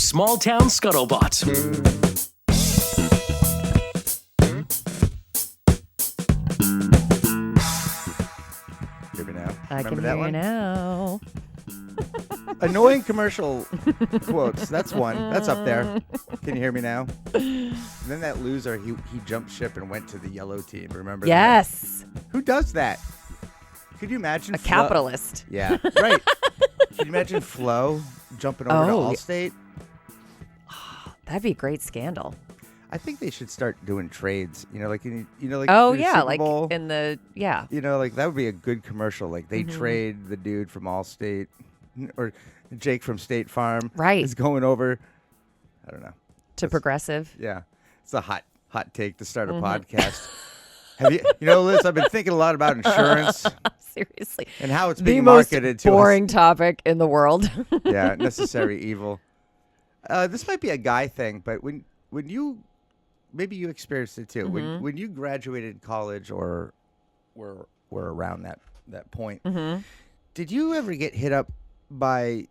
Small Town Scuttlebutt. Hear me now? I Remember can that hear one? you now. Annoying commercial quotes. That's one. That's up there. Can you hear me now? And then that loser, he jumped ship and went to the yellow team. Remember Yes. that? Who does that? Could you imagine A capitalist. Yeah, right. Could you imagine Flo jumping over to Allstate? That'd be a great scandal. I think they should start doing trades. Like in the like Super Bowl. in the Like that would be a good commercial. Like they trade the dude from Allstate or Jake from State Farm. Right. Is going over. I don't know. to Progressive. Yeah, it's a hot take to start a podcast. Have you, Liz? I've been thinking a lot about insurance. Seriously. And how it's The being most marketed to boring topic in the world. Yeah, necessary evil. This might be a guy thing, but when you, maybe you experienced it too. When you graduated college or were around that point, did you ever get hit up by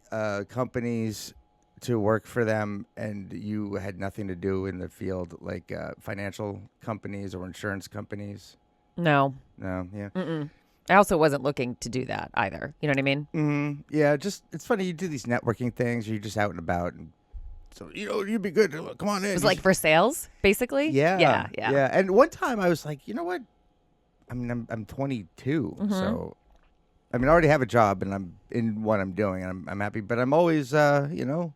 companies to work for them and you had nothing to do in the field, like financial companies or insurance companies? No. No, yeah. Mm-mm. I also wasn't looking to do that either. You know what I mean? Mm-hmm. Yeah, just it's funny. You do these networking things. You're just out and about, and so you'd be good. Come on in. It was like for sales, basically. Yeah, yeah. And one time I was like, you know what? I mean, I'm 22, so I mean, I already have a job and I'm in what I'm doing, and I'm happy. But I'm always, let's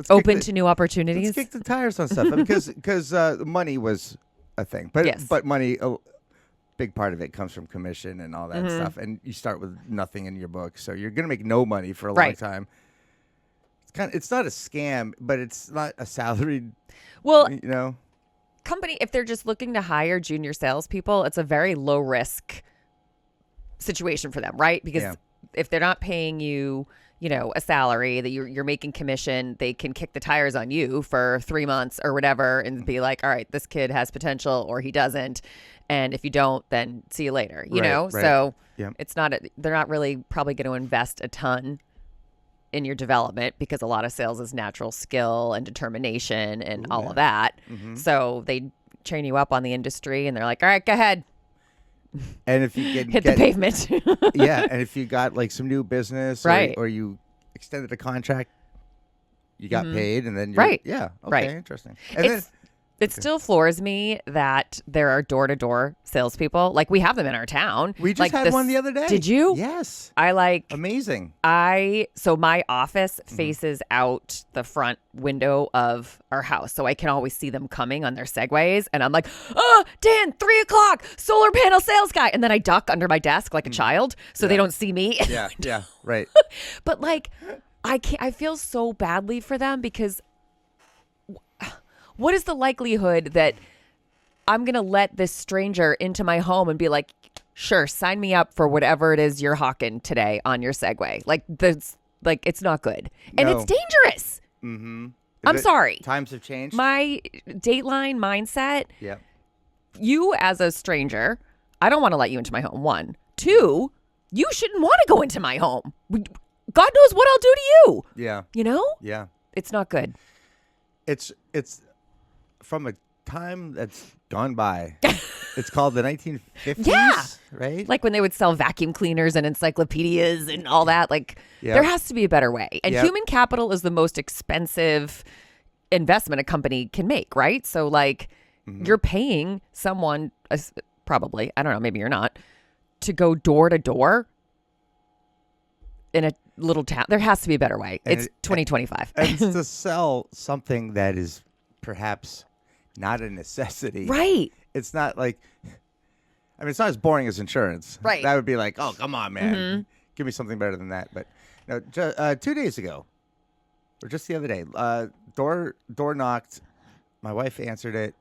Open to new opportunities. Let's kick the tires on stuff because money was a thing, but Yes. but money. Big part of it comes from commission and all that stuff, and you start with nothing in your book, so you're gonna make no money for a long time. It's not a scam, but it's not a salaried. Well, company, if they're just looking to hire junior salespeople, it's a very low risk situation for them, right? Because if they're not paying you, a salary that you're making commission, they can kick the tires on you for 3 months or whatever and be like, all right, this kid has potential or he doesn't. And if you don't, then see you later, you know? Right. So it's not, they're not really probably going to invest a ton in your development because a lot of sales is natural skill and determination and all of that. So they train you up on the industry and they're like, all right, go ahead. And if you hit the pavement. and if you got like some new business or you extended a contract, you got paid and then you're, interesting. And it still floors me that there are door-to-door salespeople. Like, we have them in our town. We just had one the other day. Did you? Yes. Amazing. So my office faces out the front window of our house, so I can always see them coming on their Segways. And I'm like, oh, Dan, 3:00, solar panel sales guy. And then I duck under my desk like a child so they don't see me. Yeah, right. But like, I feel so badly for them because what is the likelihood that I'm going to let this stranger into my home and be like, sure, sign me up for whatever it is you're hawking today on your Segway? It's not good. And it's dangerous. I'm sorry. Times have changed. My Dateline mindset. Yeah. You as a stranger, I don't want to let you into my home. 1, 2, you shouldn't want to go into my home. God knows what I'll do to you. Yeah. Yeah. It's not good. It's from a time that's gone by. It's called the 1950s. Yeah. Right? Like when they would sell vacuum cleaners and encyclopedias and all that. There has to be a better way. And human capital is the most expensive investment a company can make, right? So you're paying someone, probably, I don't know, maybe you're not, to go door to door in a little town. There has to be a better way. It's 2025. And it's to sell something that is perhaps not a necessity. Right. It's not like, it's not as boring as insurance. Right. That would be like, oh, come on, man. Give me something better than that. But 2 days ago, or just the other day, door knocked. My wife answered it.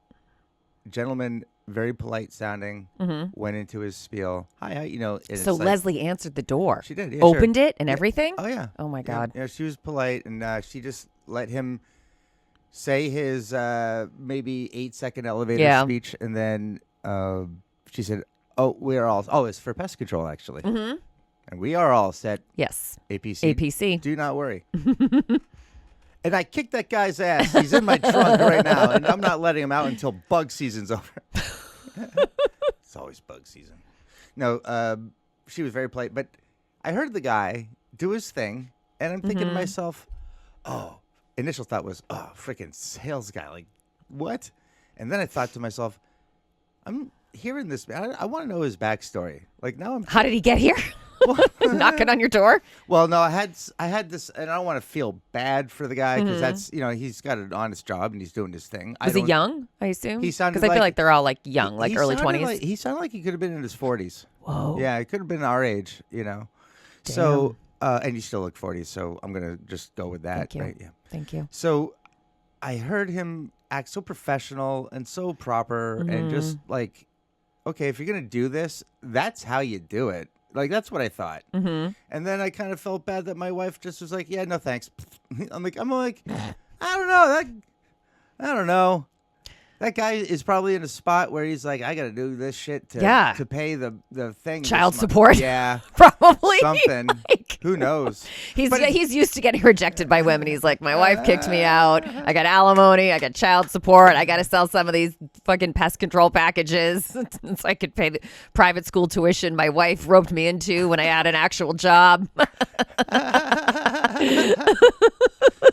Gentleman, very polite sounding, went into his spiel. Hi, So Leslie answered the door. She did. Yeah, opened it and everything? Oh, yeah. Oh, my God. Yeah, she was polite, and she just let him say his maybe 8-second elevator speech, and then she said, it's for pest control, actually. And we are all set. Yes. APC. APC. Do not worry. And I kicked that guy's ass. He's in my trunk right now, and I'm not letting him out until bug season's over. It's always bug season. No, she was very polite, but I heard the guy do his thing, and I'm thinking to myself, initial thought was, freaking sales guy, like, what? And then I thought to myself, I'm hearing this. I want to know his backstory. Like now, How did he get here? Knocking on your door? Well, no, I had this, and I don't want to feel bad for the guy because that's he's got an honest job and he's doing his thing. Was he young? I assume he sounded because I feel like they're all like young, like early 20s. He sounded like he could have been in his 40s. Whoa. Yeah, he could have been our age, Damn. So, and you still look 40, so I'm gonna just go with that. Thank you. Right? Yeah. Thank you. So, I heard him act so professional and so proper, and just like, okay, if you're gonna do this, that's how you do it. Like, that's what I thought. And then I kind of felt bad that my wife just was like, yeah, no, thanks. I'm like, I don't know. That guy is probably in a spot where he's like, I got to do this shit to pay the thing. Child support. Yeah. Probably. Something. Like, who knows? He's used to getting rejected by women. He's like, my wife kicked me out. I got alimony. I got child support. I got to sell some of these fucking pest control packages so I could pay the private school tuition my wife roped me into when I had an actual job.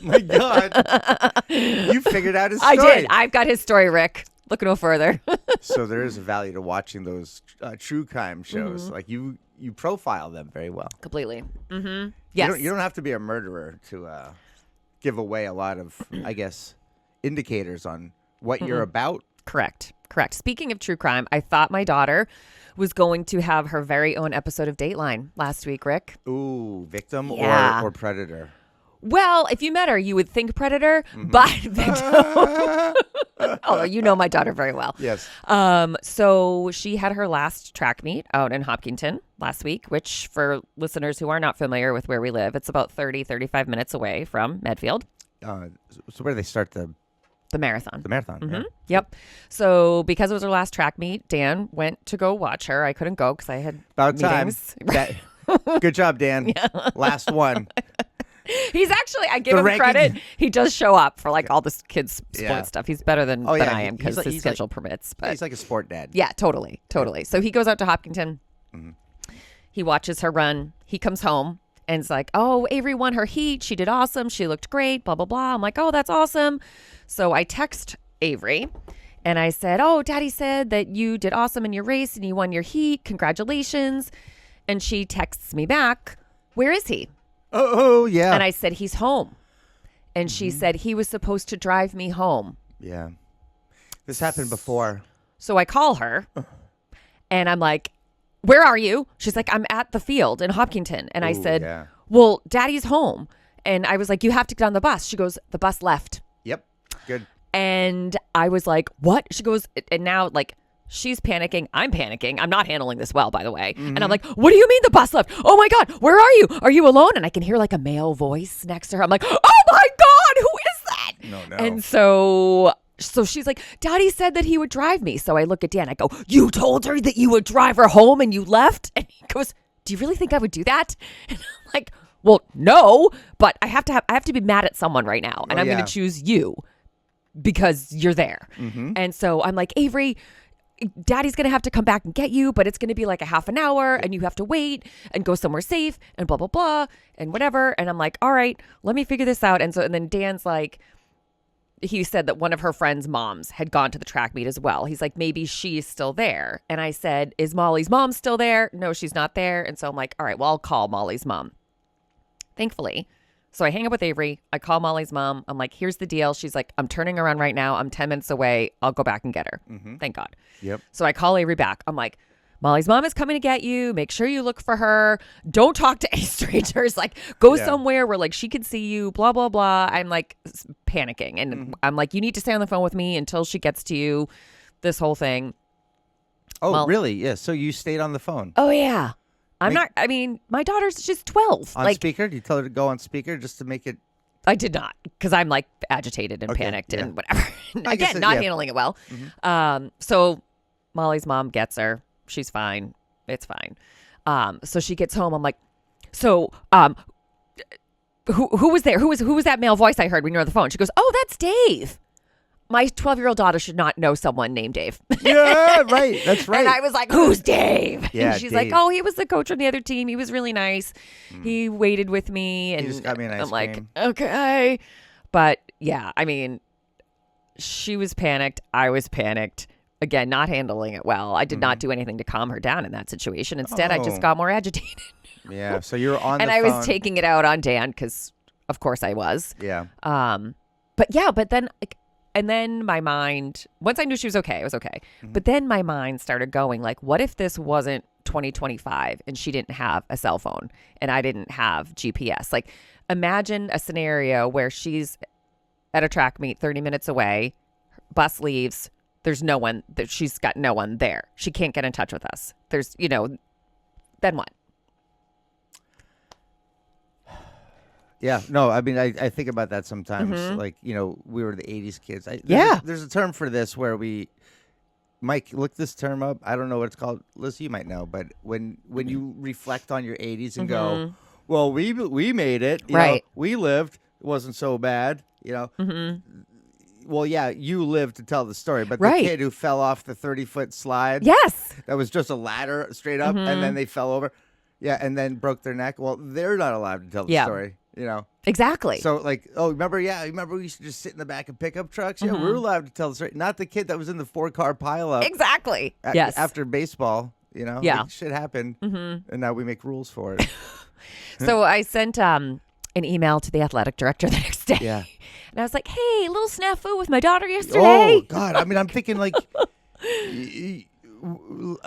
My God. You figured out his story. I did. I've got his story, Rick. Look no further. So there is a value to watching those true crime shows. Like you profile them very well. Completely. Yes. You don't have to be a murderer to give away a lot of, I guess, indicators on what you're about. Correct. Speaking of true crime, I thought my daughter was going to have her very own episode of Dateline last week, Rick. Ooh, victim Yeah. or predator? Well, if you met her, you would think predator, but victim. Although you know my daughter very well. Yes. So she had her last track meet out in Hopkinton last week, which for listeners who are not familiar with where we live, it's about 35 minutes away from Medfield. So where do they start the marathon? The marathon. Yeah. Yep. So because it was her last track meet, Dan went to go watch her. I couldn't go because I had About meetings. time. Good job, Dan. Yeah. Last one. He's actually, I give him credit. He does show up for like all this kids sport stuff. He's better than I am because his schedule permits. But he's like a sport dad. Yeah, totally. So he goes out to Hopkinton. He watches her run. He comes home and is like, oh, Avery won her heat. She did awesome. She looked great, blah, blah, blah. I'm like, oh, that's awesome. So I text Avery and I said, oh, Daddy said that you did awesome in your race and you won your heat. Congratulations. And she texts me back, where is he? Oh, yeah. And I said, he's home. And she said, he was supposed to drive me home. Yeah. This happened before. So I call her and I'm like, where are you? She's like, I'm at the field in Hopkinton. And I said, well, Daddy's home. And I was like, you have to get on the bus. She goes, the bus left. Yep. Good. And I was like, what? She goes, and now like, she's panicking. I'm panicking. I'm not handling this well, by the way. And I'm like, what do you mean the bus left? Oh my God, where are you? Are you alone? And I can hear like a male voice next to her. I'm like, oh my God, who is that? No. And so she's like, Daddy said that he would drive me. So I look at Dan. I go, you told her that you would drive her home and you left? And he goes, do you really think I would do that? And I'm like, well, no, but I have to be mad at someone right now. And I'm going to choose you because you're there. And so I'm like, Avery, Daddy's going to have to come back and get you, but it's going to be like a half an hour and you have to wait and go somewhere safe and blah, blah, blah and whatever. And I'm like, all right, let me figure this out. And then Dan's like, he said that one of her friend's moms had gone to the track meet as well. He's like, maybe she's still there. And I said, is Molly's mom still there? No, she's not there. And so I'm like, all right, well, I'll call Molly's mom. Thankfully. So I hang up with Avery. I call Molly's mom. I'm like, here's the deal. She's like, I'm turning around right now. I'm 10 minutes away. I'll go back and get her. Thank God. Yep. So I call Avery back. I'm like, Molly's mom is coming to get you. Make sure you look for her. Don't talk to any strangers. Like, go somewhere where like she can see you, blah, blah, blah. I'm like panicking. And I'm like, you need to stay on the phone with me until she gets to you. This whole thing. Oh, really? Yeah. So you stayed on the phone. Oh, yeah. My daughter's just 12. On speaker? Did you tell her to go on speaker just to make it? I did not, because I'm like agitated and panicked and whatever. Again, not handling it well. So Molly's mom gets her. She's fine. It's fine. So she gets home. I'm like, so who was there? Who was that male voice I heard when you were on the phone? She goes, oh, that's Dave. My 12-year-old daughter should not know someone named Dave. Yeah, right. That's right. And I was like, who's Dave? Yeah, and she's Dave. like, oh, he was the coach on the other team. He was really nice. He waited with me. And He just got me an ice I'm like, cream. okay. But yeah, I mean, she was panicked. I was panicked. Again, not handling it well. I did not do anything to calm her down in that situation. Instead, I just got more agitated. Yeah, so you were on and the I phone. was taking it out on Dan because, of course, I was. Yeah. But then, like, and then my mind, once I knew she was okay, it was okay. But then my mind started going, like, what if this wasn't 2025 and she didn't have a cell phone and I didn't have GPS? Like, imagine a scenario where she's at a track meet 30 minutes away, bus leaves, there's no one, she's got no one there. She can't get in touch with us. There's, then what? Yeah, no, I mean, I think about that sometimes. Like, we were the 80s kids. There's a term for this where Mike, look this term up. I don't know what it's called. Liz, you might know. But when you reflect on your 80s and go, well, we made it. You know, we lived. It wasn't so bad. Well, yeah, you lived to tell the story. But the kid who fell off the 30-foot slide. Yes. That was just a ladder straight up. And then they fell over. Yeah, and then broke their neck. Well, they're not allowed to tell the story. Exactly. So like, remember we used to just sit in the back of pickup trucks? Yeah, we're allowed to tell the story. Not the kid that was in the 4-car pileup. Exactly. Yes. After baseball, Yeah. Like, shit happened. And now we make rules for it. So I sent an email to the athletic director the next day. Yeah. And I was like, hey, a little snafu with my daughter yesterday. Oh, God. I mean, I'm thinking like,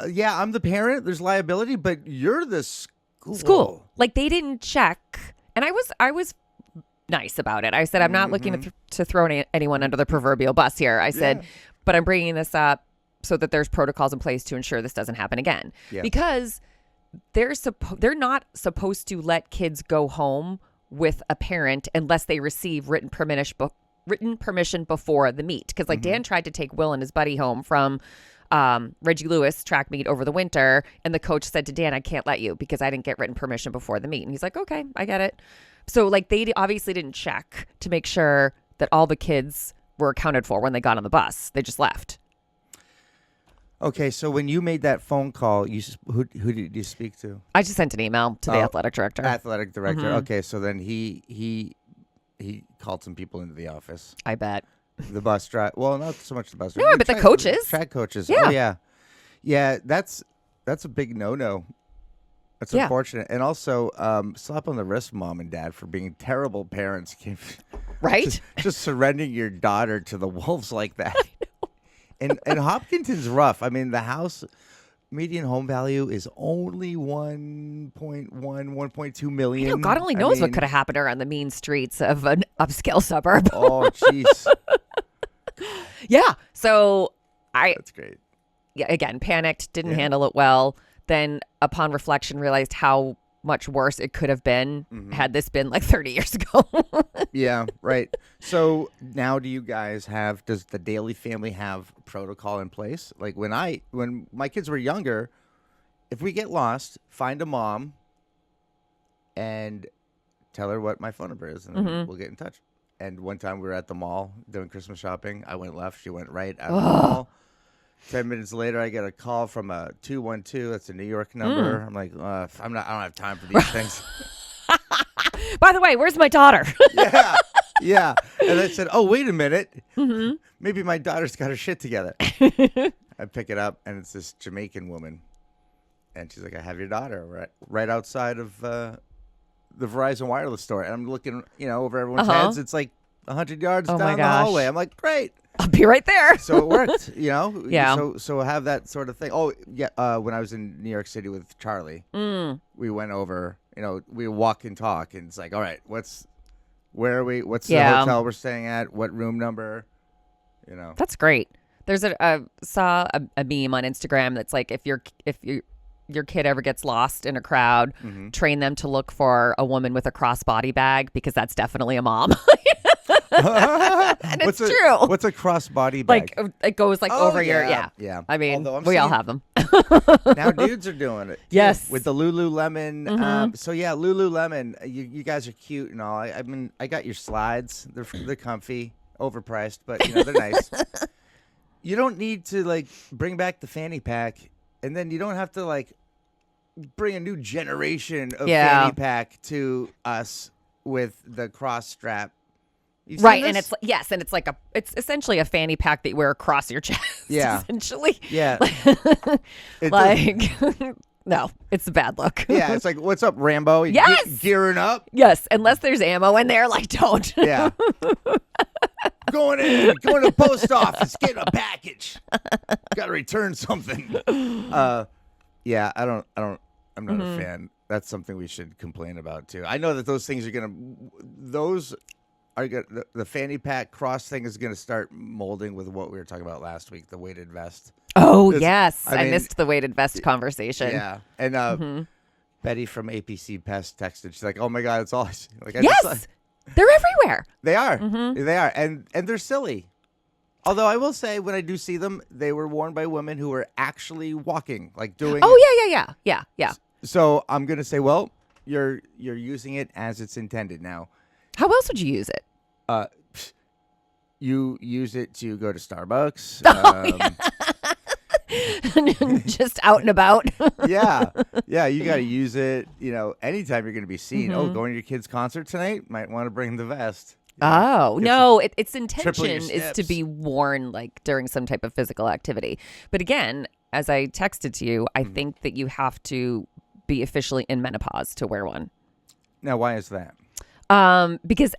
yeah, I'm the parent. There's liability, but you're the school. Like they didn't check. And I was nice about it. I said, I'm not looking to throw anyone under the proverbial bus here. I said, but I'm bringing this up so that there's protocols in place to ensure this doesn't happen again. Yeah. Because they're not supposed to let kids go home with a parent unless they receive written permission before the meet. Because like Dan tried to take Will and his buddy home from Reggie Lewis track meet over the winter, and the coach said to Dan, I can't let you because I didn't get written permission before the meet. And he's like, okay, I get it. So like they obviously didn't check to make sure that all the kids were accounted for when they got on the bus. They just left. Okay, so when you made that phone call, who did you speak to? I just sent an email to the athletic director. Athletic director. Okay, so then he called some people into the office. I bet. The bus driver. Well, not so much the bus driver. No, but the coaches. Track coaches. Yeah. Oh, yeah. Yeah, that's a big no-no. That's unfortunate. And also, slap on the wrist, mom and dad, for being terrible parents. Right? Just surrendering your daughter to the wolves like that. And Hopkinton's rough. I mean, the house median home value is only 1.2 million. God only knows what could have happened around the mean streets of an upscale suburb. Oh, jeez. Yeah. So That's great. Yeah. Again, panicked, didn't handle it well. Then upon reflection, realized how much worse it could have been had this been like 30 years ago. Yeah, right. So now does the Daly family have protocol in place? Like when my kids were younger, if we get lost, find a mom and tell her what my phone number is and then we'll get in touch. And one time we were at the mall doing Christmas shopping. I went left, she went right out of the mall. 10 minutes later, I get a call from a 212. That's a New York number. I'm like, I don't have time for these things. By the way, where's my daughter? Yeah. And I said, oh, wait a minute. Maybe my daughter's got her shit together. I pick it up, and it's this Jamaican woman. And she's like, I have your daughter right outside of the Verizon wireless store. And I'm looking, over everyone's heads. It's like 100 yards down the hallway. I'm like, great. I'll be right there. So it worked, Yeah. So have that sort of thing. Oh, yeah. When I was in New York City with Charlie, we went over, we walk and talk, and it's like, all right, where are we? What's the hotel we're staying at? What room number? That's great. There's saw a meme on Instagram that's like, if your kid ever gets lost in a crowd, train them to look for a woman with a crossbody bag because that's definitely a mom. And it's true. What's a crossbody bag? Like it goes like over your yeah. I mean, we all have them. Now dudes are doing it. Yes. With the Lululemon. So yeah, Lululemon, you guys are cute and all. I mean, I got your slides. They're comfy, overpriced, but they're nice. You don't need to like bring back the fanny pack, and then you don't have to like bring a new generation of fanny pack to us with the cross strap. Right, and it's it's essentially a fanny pack that you wear across your chest. Yeah, essentially. Yeah, no, it's a bad look. Yeah, it's like, what's up, Rambo? Yes, gearing up. Yes, unless there's ammo in there, like don't. Yeah. Going to the post office, getting a package. Got to return something. Yeah, I'm not a fan. That's something we should complain about too. I know that those things the fanny pack cross thing is gonna start molding with what we were talking about last week, the weighted vest. Oh yes, I missed the weighted vest conversation. Yeah, and Betty from APC Pest texted. She's like, "Oh my God, it's all like." Yes, they're everywhere. They are. They are, and they're silly. Although I will say, when I do see them, they were worn by women who were actually walking, like doing. Oh yeah. So I'm gonna say, well, you're using it as it's intended now. How else would you use it? You use it to go to Starbucks. Just out and about. Yeah. You got to use it. Anytime you're going to be seen. Oh, going to your kid's concert tonight? Might want to bring the vest. No, its intention is to be worn like during some type of physical activity. But again, as I texted to you, I think that you have to be officially in menopause to wear one. Now, why is that? Because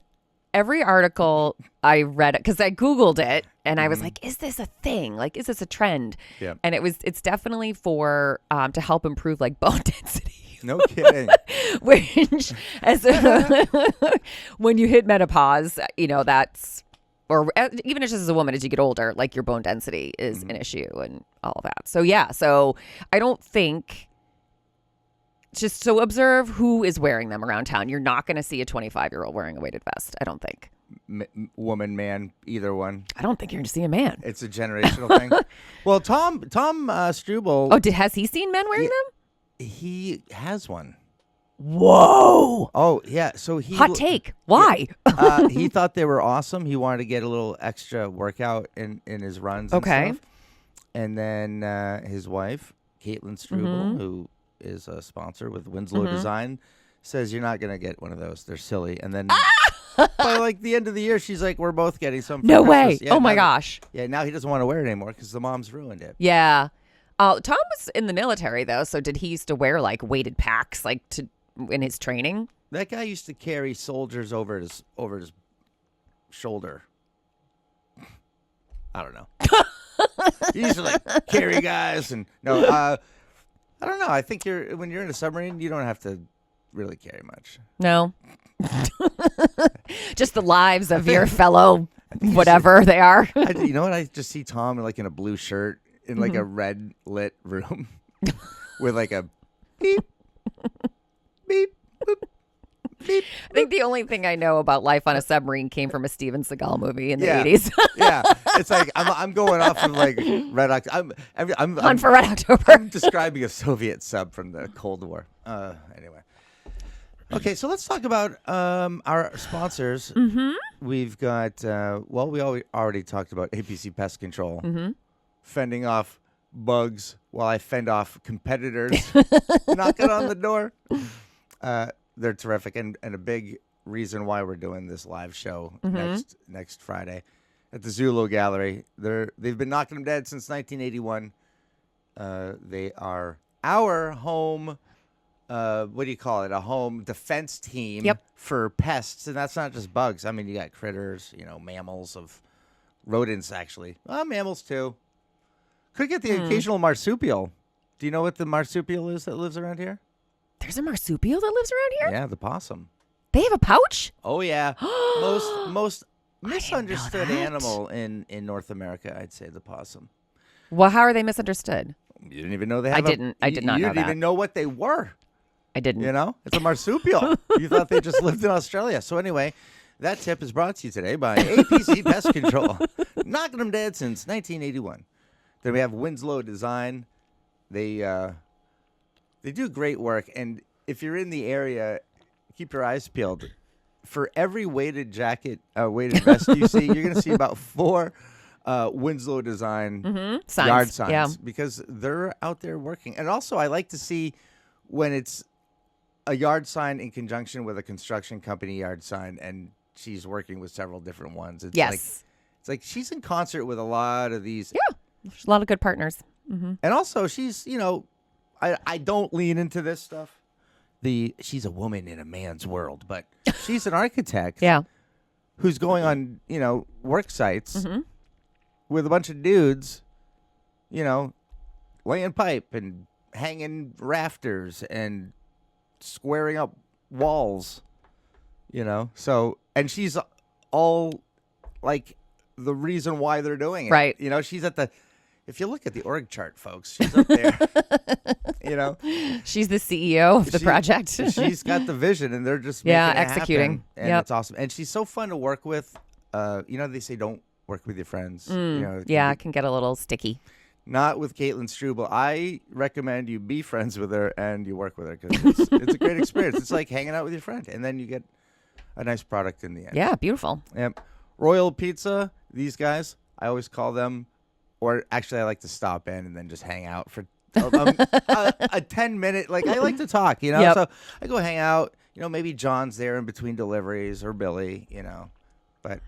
every article I read, because I Googled it and I was like, is this a thing? Like, is this a trend? Yeah. And it's definitely for, to help improve like bone density. No kidding. Which, when you hit menopause, that's, or even just as a woman, as you get older, like your bone density is an issue and all of that. So yeah, I don't think, just so observe who is wearing them around town. You're not going to see a 25-year-old wearing a weighted vest, I don't think. Woman, man, either one. I don't think you're going to see a man. It's a generational thing. Well, Tom Struble. Oh, has he seen men wearing them? He has one. Whoa. Oh, yeah. So hot take. Why? He thought they were awesome. He wanted to get a little extra workout in his runs and stuff. And then his wife, Caitlin Struble, who is a sponsor with Winslow Design, says you're not going to get one of those. They're silly. And then by like the end of the year, she's like, we're both getting some for No Christmas. way. Yeah, oh my gosh. Yeah, now he doesn't want to wear it anymore because the mom's ruined it. Yeah. Tom was in the military though, so did he used to wear like weighted packs like in his training? That guy used to carry soldiers over his shoulder. I don't know. He used to like carry guys and I don't know. I think when you're in a submarine, you don't have to really carry much. No. Just the lives of your fellow whatever they are. You know what? I just see Tom in a blue shirt in like a red lit room with like a beep, beep, boop, beep. I think the only thing I know about life on a submarine came from a Steven Seagal movie in the 80s. Yeah, it's like I'm going off of like Red October. I'm on for Red October. I'm describing a Soviet sub from the Cold War. Anyway. Okay, so let's talk about our sponsors. We've got, we already talked about APC Pest Control, fending off bugs while I fend off competitors knocking on the door. They're terrific, and a big reason why we're doing this live show next Friday at the Zulu Gallery. They've been knocking them dead since 1981. They are our home. What do you call it? A home defense team for pests, and that's not just bugs. I mean, you got critters, mammals, rodents actually. Mammals too. Could get the occasional marsupial. Do you know what the marsupial is that lives around here? There's a marsupial that lives around here? Yeah, the possum. They have a pouch? Oh yeah. most misunderstood animal in North America, I'd say the possum. Well, how are they misunderstood? You didn't even know they have I did not know that. You didn't even know what they were. I didn't. It's a marsupial. You thought they just lived in Australia. So anyway, that tip is brought to you today by APC Pest Control. Knocking them dead since 1981. Then we have Winslow Design. They do great work, and if you're in the area, keep your eyes peeled. For every weighted jacket, weighted vest you see, you're going to see about 4 Winslow Design Signs. yard signs Yeah. because they're out there working. And also, I like to see when it's a yard sign in conjunction with a construction company yard sign, and she's working with several different ones. It's Yes. like she's in concert with a lot of these. Yeah. There's a lot of good partners. And also, she's, I don't lean into this stuff. She's a woman in a man's world, but she's an architect Yeah. who's going on, work sites with a bunch of dudes, laying pipe and hanging rafters and squaring up walls, So, and she's all like the reason why they're doing it. Right. She's at if you look at the org chart, folks, she's up there, She's the CEO of the project. She's got the vision, and they're just making it executing. happen, and it's awesome. And she's so fun to work with. They say don't work with your friends. It can get a little sticky. Not with Caitlin Struble. I recommend you be friends with her and you work with her because it's a great experience. It's like hanging out with your friend, and then you get a nice product in the end. Yeah, beautiful. Yep. Royal Pizza, these guys, I always call them, or actually I like to stop in and then just hang out for a 10-minute, I like to talk, Yep. So I go hang out, maybe John's there in between deliveries or Billy, but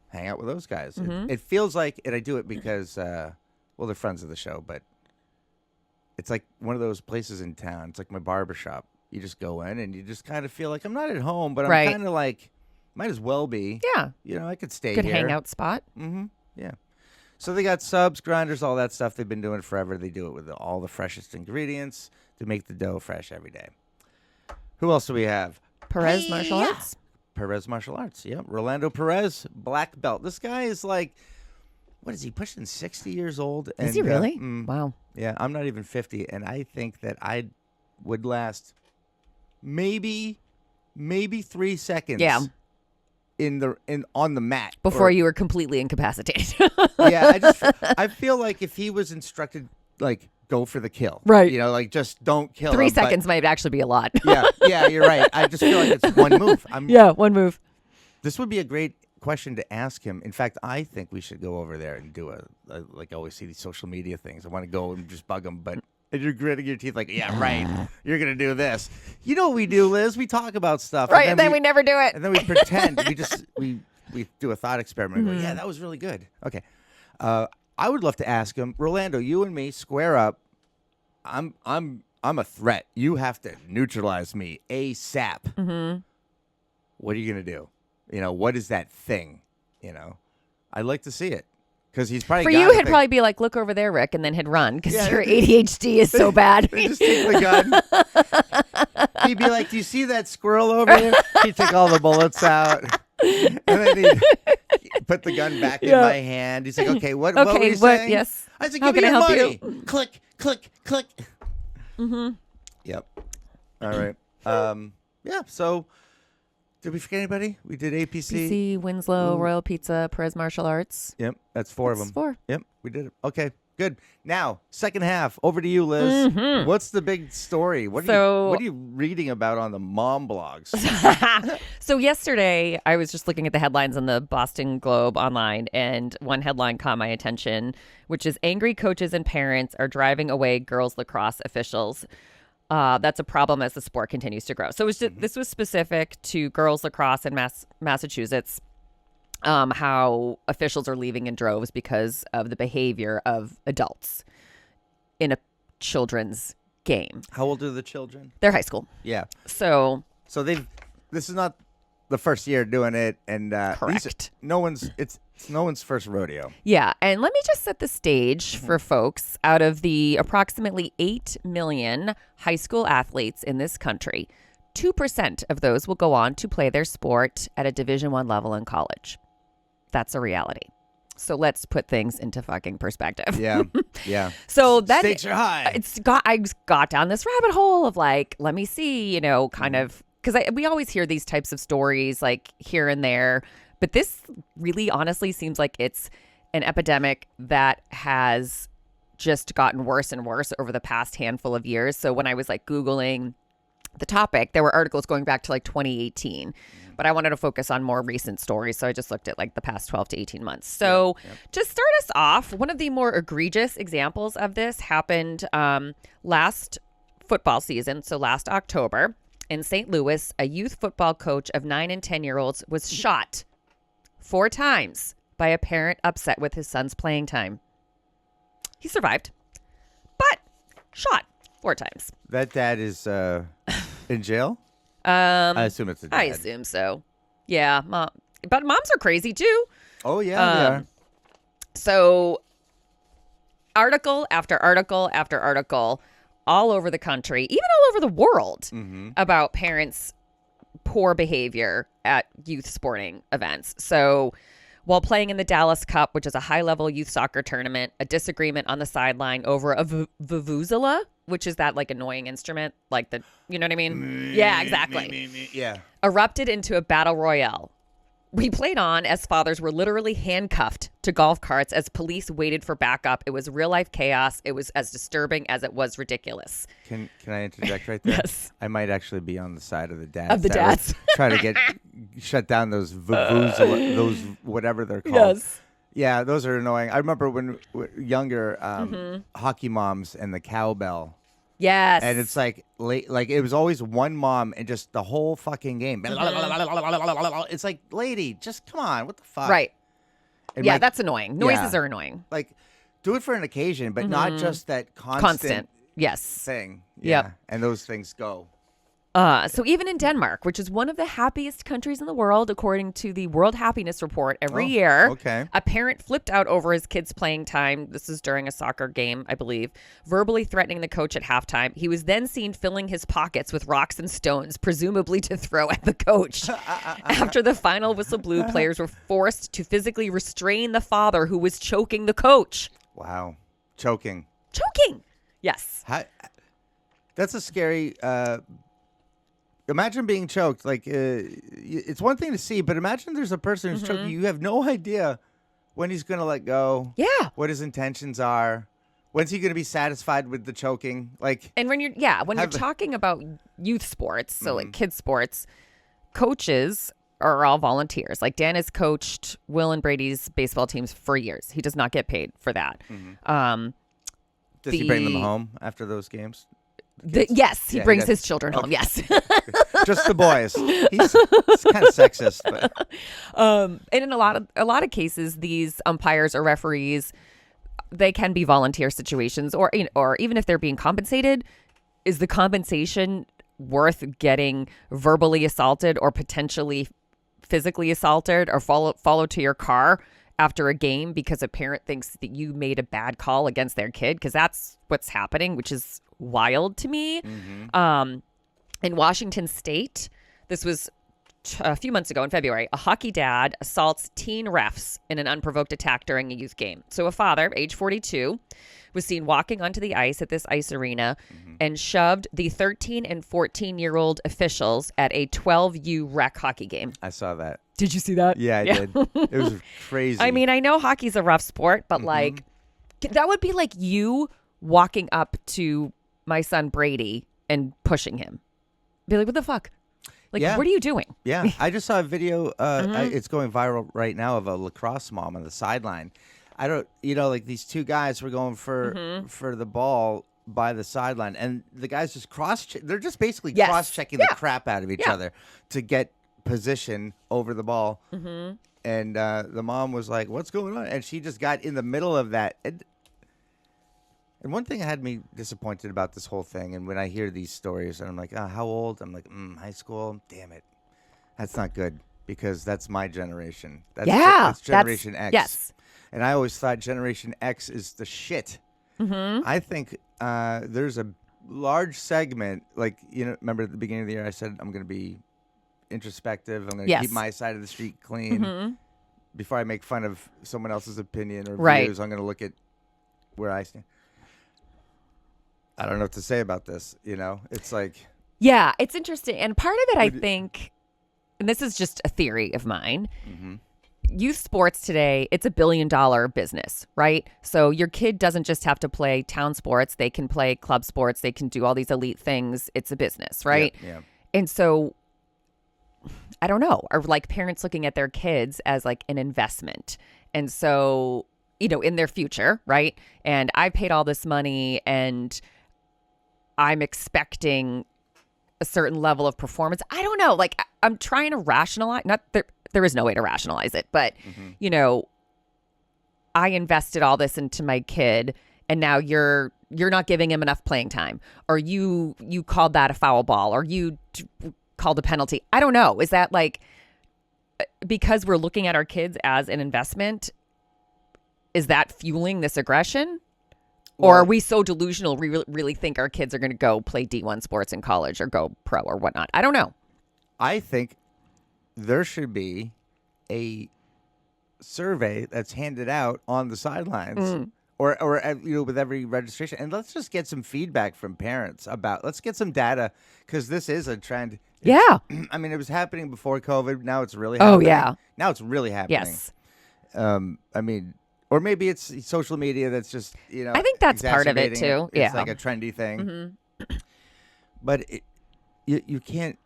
hang out with those guys. It feels like, and I do it because, they're friends of the show, but it's like one of those places in town. It's like my barbershop. You just go in and you just kind of feel like I'm not at home, but I'm Right. kind of like, might as well be. Yeah. I could stay Good here. hangout spot. Yeah. So they got subs, grinders, all that stuff. They've been doing it forever. They do it with all the freshest ingredients to make the dough fresh every day. Who else do we have? Perez Martial Arts. Perez Martial Arts. Yep. Rolando Perez, black belt. This guy is like, what is he, pushing 60 years old? Is he really? Wow. Yeah, I'm not even 50, and I think that I would last maybe 3 seconds. Yeah. On the mat Before you were completely incapacitated. Yeah, I feel like if he was instructed, go for the kill, Right. Just don't kill 3 him, but- seconds might actually be a lot. yeah, you're right. I just feel like it's one move. One move. This would be a great question to ask him. In fact, I think we should go over there and do like I always see these social media things. I want to go and just bug him, but and you're gritting your teeth like, yeah, right. You're going to do this. You know what we do, Liz? We talk about stuff. Right, and then we never do it. And then we pretend. we do a thought experiment. We go, yeah, that was really good. Okay. I would love to ask him, Rolando, you and me square up. I'm a threat. You have to neutralize me ASAP. Mm-hmm. What are you going to do? What is that thing? I'd like to see it. Because he's probably for you, he'd probably be like, "Look over there, Rick," and then he'd run because your ADHD is so bad. Just take the gun. He'd be like, "Do you see that squirrel over there?" He'd take all the bullets out, and then he'd put the gun back in my hand. He's like, "Okay, what were you saying?" Yes. I said, How "Give me can I your help money." you? Click, click, click. Mm-hmm. Yep. All right. Yeah. So, did we forget anybody? We did APC. PC, Winslow, Royal Pizza, Perez Martial Arts. Yep, that's 4 of them. 4. Yep, we did it. Okay, good. Now, second half, over to you, Liz. Mm-hmm. What's the big story? What are you reading about on the mom blogs? So yesterday, I was just looking at the headlines on the Boston Globe online, and one headline caught my attention, which is angry coaches and parents are driving away girls lacrosse officials. That's a problem as the sport continues to grow. So it was just, this was specific to girls lacrosse in Massachusetts, how officials are leaving in droves because of the behavior of adults in a children's game. How old are the children? They're high school. Yeah. So this is not the first year doing it, and correct. It's no one's first rodeo. Yeah, and let me just set the stage for folks. Out of the approximately 8 million high school athletes in this country, 2% of those will go on to play their sport at a Division I level in college. That's a reality. So let's put things into fucking perspective. Yeah, yeah. So that stakes are high. I got down this rabbit hole of let me see, kind of, because we always hear these types of stories here and there. But this really honestly seems like it's an epidemic that has just gotten worse and worse over the past handful of years. So when I was like Googling the topic, there were articles going back to like 2018. But I wanted to focus on more recent stories. So I just looked at like the past 12 to 18 months. So to start us off, one of the more egregious examples of this happened last football season. So last October in St. Louis, a youth football coach of 9 and 10-year-olds was shot 4 times by a parent upset with his son's playing time. He survived, but shot 4 times. That dad is in jail? I assume it's a dad. I assume so. Yeah, mom. But moms are crazy too. Oh, yeah, they are. So article after article after article all over the country, even all over the world, about parents' poor behavior at youth sporting events. So while playing in the Dallas Cup, which is a high-level youth soccer tournament, a disagreement on the sideline over a vuvuzela, which is that like annoying instrument, like the, you know what I mean? Yeah, exactly. Yeah. Erupted into a battle royale. We played on as fathers were literally handcuffed to golf carts as police waited for backup. It was real-life chaos. It was as disturbing as it was ridiculous. Can I interject right there? Yes. I might actually be on the side of the dads. Of the dads. Try to shut down those vuvuzela, those whatever they're called. Yes. Yeah, those are annoying. I remember when younger, hockey moms and the cowbell. Yes. And it's like it was always one mom and just the whole fucking game. It's like, lady, just come on, what the fuck? Right. And yeah, that's annoying. Noises are annoying. Like, do it for an occasion, but not just that constant yes thing. Yep. Yeah. And those things go. So even in Denmark, which is one of the happiest countries in the world, according to the World Happiness Report every year, a parent flipped out over his kid's playing time. This is during a soccer game, I believe, verbally threatening the coach at halftime. He was then seen filling his pockets with rocks and stones, presumably to throw at the coach. After the final whistle blew, players were forced to physically restrain the father who was choking the coach. Wow. Choking. Yes. That's a scary... Imagine being choked. Like, it's one thing to see, but imagine there's a person who's choking. You have no idea when he's going to let go. Yeah. What his intentions are. When's he going to be satisfied with the choking? Like, and when you're talking about youth sports, so like kids sports, coaches are all volunteers. Like Dan has coached Will and Brady's baseball teams for years. He does not get paid for that. Does he bring them home after those games? Yes, he brings his children home. Yes, just the boys. He's kind of sexist, but and in a lot of cases, these umpires or referees, they can be volunteer situations, or even if they're being compensated, is the compensation worth getting verbally assaulted or potentially physically assaulted or followed to your car after a game because a parent thinks that you made a bad call against their kid? Because that's what's happening, which is wild to me. In Washington State, this was a few months ago in February, a hockey dad assaults teen refs in an unprovoked attack during a youth game. So a father, age 42, was seen walking onto the ice at this ice arena and shoved the 13 and 14-year-old officials at a 12U rec hockey game. I saw that. Did you see that? Yeah, I did. It was crazy. I mean, I know hockey's a rough sport, but like that would be like you walking up to my son Brady and pushing him. Be like, what the fuck? Like, what are you doing? Yeah, I just saw a video. It's going viral right now of a lacrosse mom on the sideline. I don't, like these two guys were going for the ball by the sideline, and the guys just they're just basically cross-checking the crap out of each other to get position over the ball. And the mom was like, "What's going on?" And she just got in the middle of that. And one thing that had me disappointed about this whole thing, and when I hear these stories, and I'm like, how old? I'm like, high school? Damn it. That's not good, because that's my generation. That's Generation X. Yes. And I always thought Generation X is the shit. I think there's a large segment, like, remember at the beginning of the year I said I'm going to be introspective. I'm going to keep my side of the street clean. Before I make fun of someone else's opinion or views, I'm going to look at where I stand. I don't know what to say about this. It's like. Yeah, it's interesting. And part of it, I think, and this is just a theory of mine, youth sports today, it's $1 billion business, right? So your kid doesn't just have to play town sports. They can play club sports. They can do all these elite things. It's a business, right? Yeah. And so I don't know, are like parents looking at their kids as like an investment. And so, in their future, right? And I paid all this money and I'm expecting a certain level of performance. I don't know. Like I'm trying to rationalize, there is no way to rationalize it, but I invested all this into my kid and now you're not giving him enough playing time, or you called that a foul ball, or you called a penalty. I don't know. Is that like, because we're looking at our kids as an investment, is that fueling this aggression? Or are we so delusional we really think our kids are going to go play D1 sports in college or go pro or whatnot? I don't know. I think there should be a survey that's handed out on the sidelines or with every registration. And let's just get some feedback from parents let's get some data, because this is a trend. Yeah. I mean, it was happening before COVID. Now it's really happening. Oh, yeah. Now it's really happening. Yes. I mean, or maybe it's social media that's just, I think that's part of it too. It's like a trendy thing. Mm-hmm. But you can't.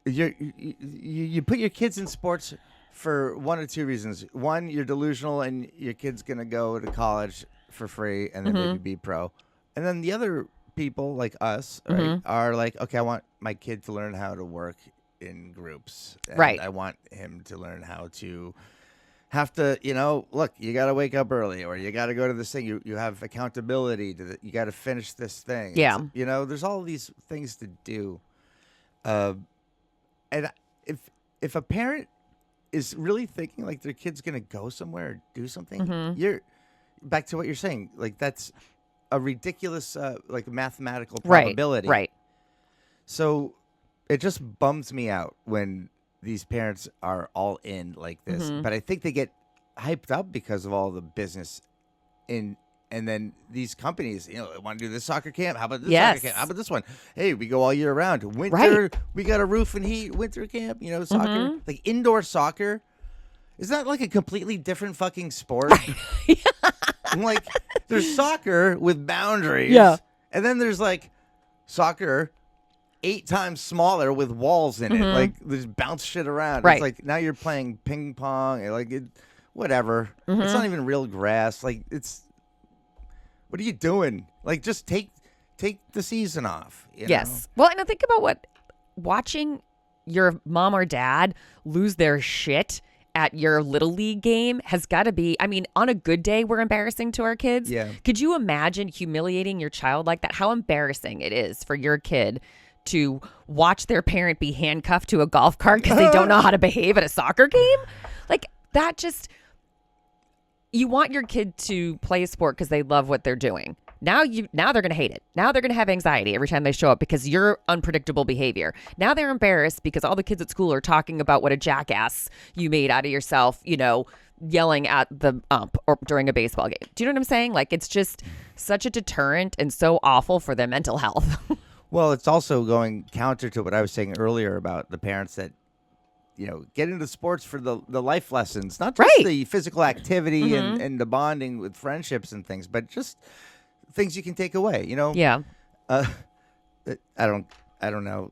You put your kids in sports for one or two reasons. One, you're delusional and your kid's going to go to college for free and then maybe be pro. And then the other people like us, right, are like, okay, I want my kid to learn how to work in groups. And right. I want him to learn how to have to, look, you got to wake up early, or you got to go to this thing. You have accountability you got to finish this thing. Yeah. There's all these things to do. And if a parent is really thinking like their kid's going to go somewhere or do something, you're back to what you're saying. Like that's a ridiculous, like mathematical probability. Right. So it just bums me out when these parents are all in like this, but I think they get hyped up because of all the business and then these companies, want to do this soccer camp. How about this soccer camp? How about this one? Hey, we go all year round. Winter, we got a roof and heat. Winter camp, soccer, like indoor soccer. Is that like a completely different fucking sport? I'm like, there's soccer with boundaries, and then there's like soccer 8 times smaller with walls in it. Like there's bounce shit around. Right. It's like now you're playing ping pong, and whatever. It's not even real grass. Like what are you doing? Like just take the season off. Yes. Well, and I think about watching your mom or dad lose their shit at your little league game has got to be, I mean, on a good day, we're embarrassing to our kids. Yeah. Could you imagine humiliating your child like that? How embarrassing it is for your kid to watch their parent be handcuffed to a golf cart because they don't know how to behave at a soccer game? Like that just, you want your kid to play a sport because they love what they're doing. Now they're going to hate it. Now they're going to have anxiety every time they show up because you're unpredictable behavior. Now they're embarrassed because all the kids at school are talking about what a jackass you made out of yourself, yelling at the ump or during a baseball game. Do you know what I'm saying? Like it's just such a deterrent and so awful for their mental health. Well, it's also going counter to what I was saying earlier about the parents that, get into sports for the life lessons, not just the physical activity and the bonding with friendships and things, but just things you can take away, Yeah. I don't know.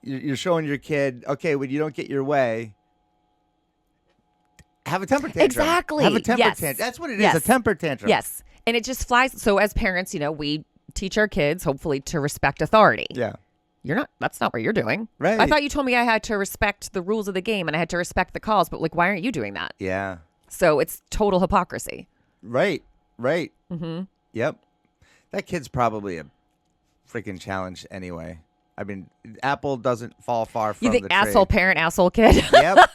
You're showing your kid, okay, when you don't get your way, have a temper tantrum. Exactly. Have a temper tantrum. That's what it is, a temper tantrum. Yes. And it just flies. So as parents, we teach our kids, hopefully, to respect authority. Yeah. That's not what you're doing. Right. I thought you told me I had to respect the rules of the game and I had to respect the calls, but why aren't you doing that? Yeah. So it's total hypocrisy. Right. Mm-hmm. Yep. That kid's probably a freaking challenge anyway. I mean, Apple doesn't fall far from you think the asshole trade. Parent, asshole kid? Yep.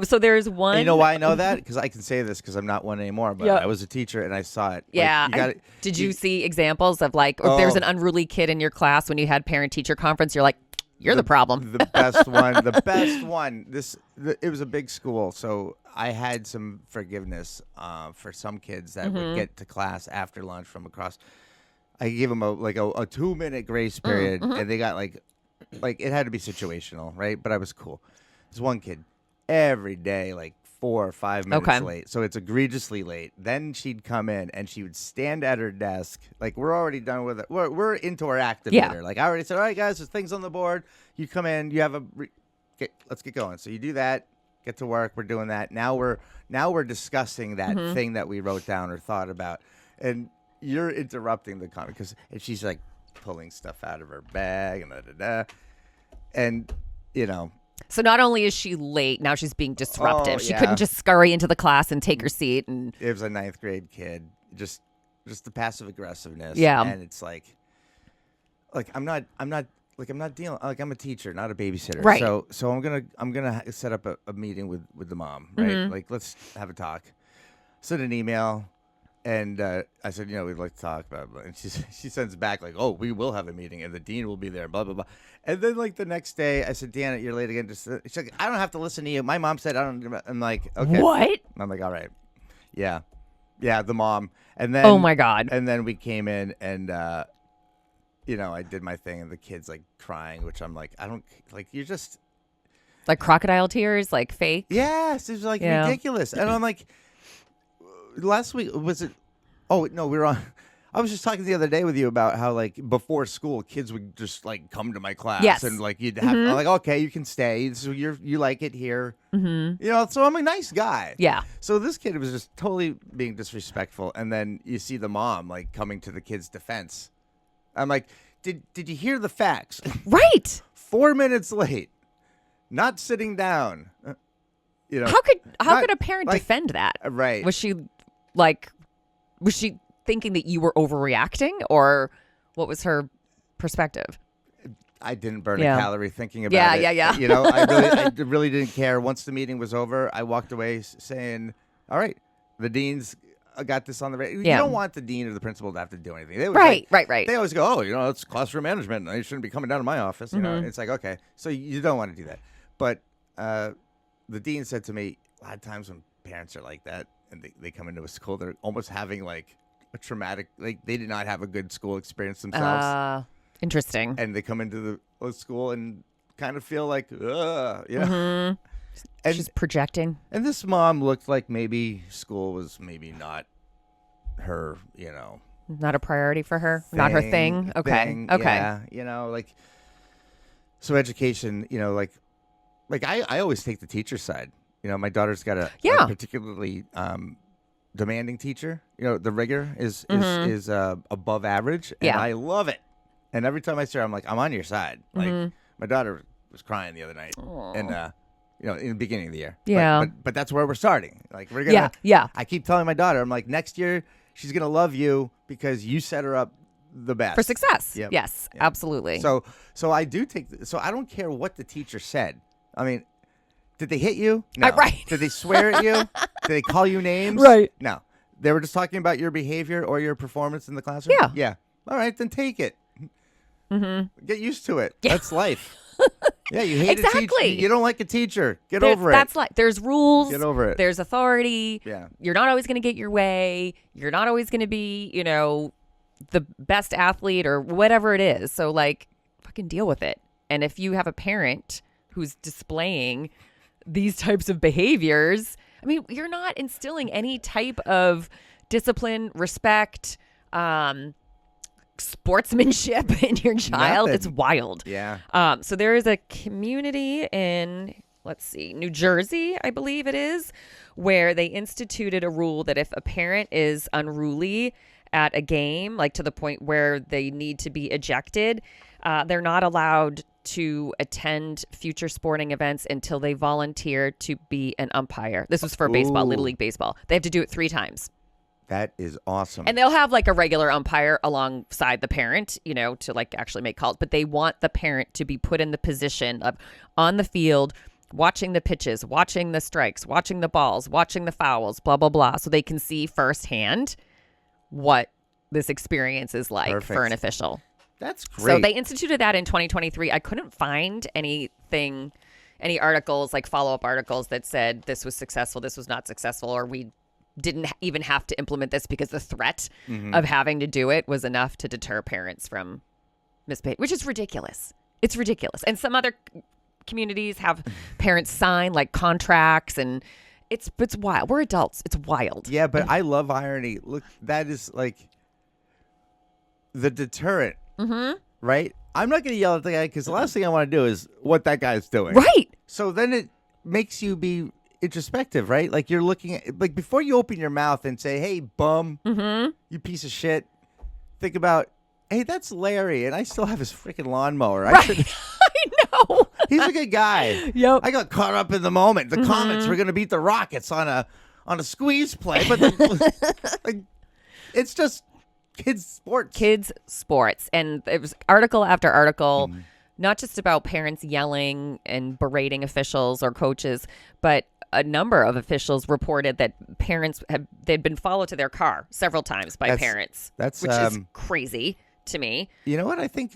So there's one. And you know why I know that? Because I can say this because I'm not one anymore, but I was a teacher and I saw it. Yeah. Did you see examples of if there's an unruly kid in your class when you had parent-teacher conference, you're like, you're the problem. The best one. The best one. It was a big school, so I had some forgiveness for some kids that would get to class after lunch from across. I gave them a 2-minute grace period, and they got like it had to be situational, right? But I was cool. There's one kid every day, like 4 or 5 minutes late. So it's egregiously late. Then she'd come in and she would stand at her desk. Like, we're already done with it. We're into our activator. Yeah. Like, I already said, all right, guys, there's things on the board. You come in, you have let's get going. So you do that, get to work. We're doing that. Now we're discussing that thing that we wrote down or thought about. And you're interrupting the comment and she's like pulling stuff out of her bag and and you know. So not only is she late, now she's being disruptive. She yeah. couldn't just scurry into the class and take her seat. And it was a 9th grade kid. Just the passive aggressiveness. Yeah. And it's like I'm not dealing. Like, I'm a teacher, not a babysitter. Right. So I'm gonna set up a meeting with the mom. Right. Like, let's have a talk. Send an email. And I said, we'd like to talk about it. And she sends back like, oh, we will have a meeting and the dean will be there, blah, blah, blah. And then like the next day I said, Deanna, you're late again. She's like, I don't have to listen to you. My mom said I don't. I'm like, okay. What? I'm like, all right. Yeah. Yeah, the mom. And then, oh my God. And then we came in and, I did my thing and the kid's like crying, which I'm like, I don't, like, you're just. Like crocodile tears, like fake? Yes. It was like ridiculous. And I'm like, last week was it? Oh no, we were on. I was just talking the other day with you about how like before school, kids would just like come to my class, yes. and like you'd have I'm like, okay, you can stay. So you like it here, So I'm a nice guy. Yeah. So this kid was just totally being disrespectful, and then you see the mom like coming to the kid's defense. I'm like, did you hear the facts? Right. 4 minutes late, not sitting down. How could a parent defend that? Right. Was she thinking that you were overreacting, or what was her perspective? I didn't burn a calorie thinking about it. Yeah. I really didn't care. Once the meeting was over, I walked away saying, all right, the dean's got this on the radio. You don't want the dean or the principal to have to do anything. They always right. They always go, oh, it's classroom management. You shouldn't be coming down to my office. You know, it's like, okay, so you don't want to do that. But the dean said to me, a lot of times when parents are like that and they come into a school, they're almost having like a traumatic, like they did not have a good school experience themselves. Interesting. And they come into the school and kind of feel like, And she's projecting. And this mom looked like maybe school was maybe not her, not a priority for her, not her thing. Okay. Yeah, so education, like I always take the teacher's side. My daughter's got a particularly demanding teacher. The rigor is above average, and I love it. And every time I see her, I'm like, I'm on your side. Like my daughter was crying the other night, and in the beginning of the year. Yeah. But that's where we're starting. Like we're gonna. Yeah. I keep telling my daughter, I'm like, next year she's gonna love you because you set her up the best for success. Yep. Yes, absolutely. So I do take. So I don't care what the teacher said. I mean, did they hit you? No. Right. Did they swear at you? Did they call you names? Right. No. They were just talking about your behavior or your performance in the classroom? Yeah. Yeah. All right, then take it. Get used to it. Yeah. That's life. Yeah, you hate a teacher. You don't like a teacher. Get over it. That's like there's rules. Get over it. There's authority. Yeah. You're not always going to get your way. You're not always going to be, the best athlete or whatever it is. So like fucking deal with it. And if you have a parent who's displaying these types of behaviors, I mean, you're not instilling any type of discipline, respect, sportsmanship in your child. Nothing. It's wild. Yeah. So there is a community in, New Jersey, I believe it is, where they instituted a rule that if a parent is unruly at a game, like to the point where they need to be ejected, they're not allowed to attend future sporting events until they volunteer to be an umpire. This was for baseball, Little League baseball. They have to do it 3 times. That is awesome. And they'll have like a regular umpire alongside the parent, to like actually make calls. But they want the parent to be put in the position of on the field, watching the pitches, watching the strikes, watching the balls, watching the fouls, blah, blah, blah. So they can see firsthand what this experience is like for an official. That's great. So they instituted that in 2023. I couldn't find any articles, like follow-up articles that said this was successful, this was not successful, or we didn't even have to implement this because the threat of having to do it was enough to deter parents from misbehaving, which is ridiculous. It's ridiculous. And some other communities have parents sign like contracts, and it's wild. We're adults. It's wild. Yeah, but I love irony. Look, that is like the deterrent, right? I'm not going to yell at the guy because the last thing I want to do is what that guy's doing. Right. So then it makes you be introspective, right? Like you're looking at, like before you open your mouth and say, hey, bum, you piece of shit, think about, hey, that's Larry, and I still have his freaking lawnmower. Right. I know. He's a good guy. Yep. I got caught up in the moment. The Comets were going to beat the Rockets on a squeeze play, but like, it's just kids sports. And it was article after article, not just about parents yelling and berating officials or coaches, but a number of officials reported that they'd been followed to their car several times by parents, which is crazy to me. You know what? I think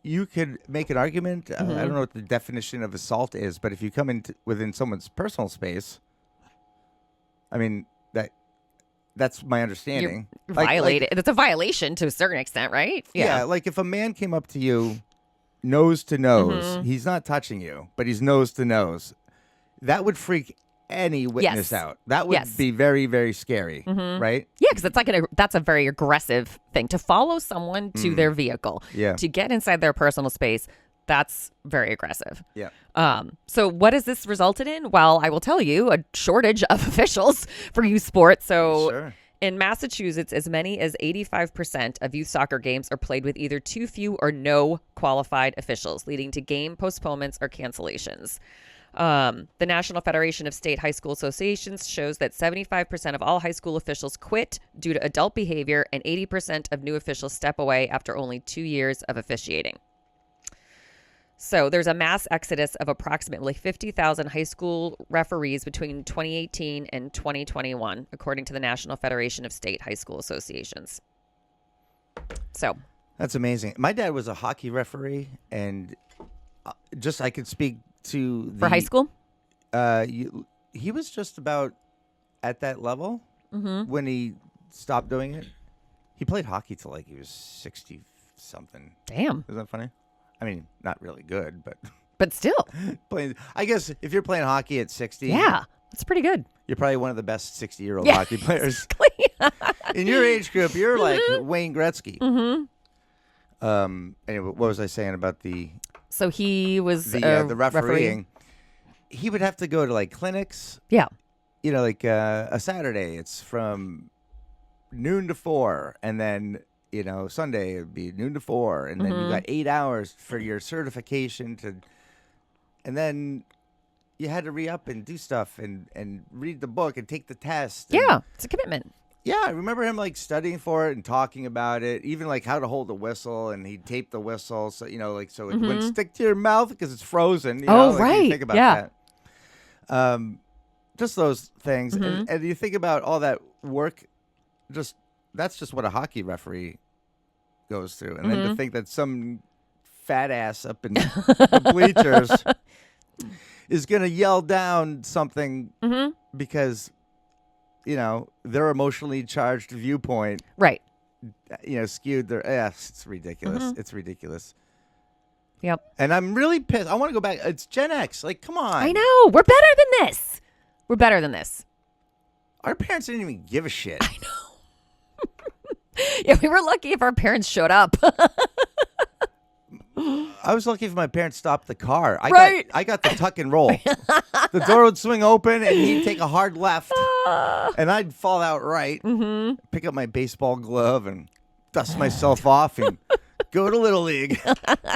you could make an argument. I don't know what the definition of assault is, but if you come within someone's personal space, I mean, that's my understanding. It's a violation to a certain extent, right? Yeah. Like if a man came up to you nose to nose, he's not touching you, but he's nose to nose. That would freak any witness out. That would be very, very scary, right? Yeah, because that's a very aggressive thing to follow someone to their vehicle. Yeah. To get inside their personal space, that's very aggressive. Yeah. So what has this resulted in? Well, I will tell you, a shortage of officials for youth sports. So in Massachusetts, as many as 85% of youth soccer games are played with either too few or no qualified officials, leading to game postponements or cancellations. The National Federation of State High School Associations shows that 75% of all high school officials quit due to adult behavior, and 80% of new officials step away after only 2 years of officiating. So there's a mass exodus of approximately 50,000 high school referees between 2018 and 2021, according to the National Federation of State High School Associations. So that's amazing. My dad was a hockey referee, and I could speak to for high school. He was just about at that level when he stopped doing it. He played hockey till like he was 60 something. Damn, isn't that funny? I mean, not really good, but still. I guess if you're playing hockey at 60, yeah, that's pretty good. You're probably one of the best 60-year-old hockey players. In your age group, you're like Wayne Gretzky. Anyway, what was I saying about the? So he was the refereeing. He would have to go to like clinics. Yeah. You know, like a Saturday, it's from noon to 4, and then. You know, Sunday it would be noon to 4, and then you got 8 hours for your certification and then you had to re-up and do stuff and read the book and take the test. Yeah, it's a commitment. Yeah, I remember him like studying for it and talking about it, even like how to hold a whistle, and he'd tape the whistle so so it wouldn't stick to your mouth because it's frozen. You know, like, right. You think about that. Just those things, and you think about all that work. That's just what a hockey referee goes through. And then to think that some fat ass up in the bleachers is going to yell down something because, their emotionally charged viewpoint. Right. Skewed their ass. It's ridiculous. It's ridiculous. Yep. And I'm really pissed. I want to go back. It's Gen X. Like, come on. I know. We're better than this. Our parents didn't even give a shit. I know. Yeah, we were lucky if our parents showed up. I was lucky if my parents stopped the car. I got the tuck and roll. The door would swing open, and he'd take a hard left, and I'd fall out right, pick up my baseball glove, and dust myself off, and go to Little League.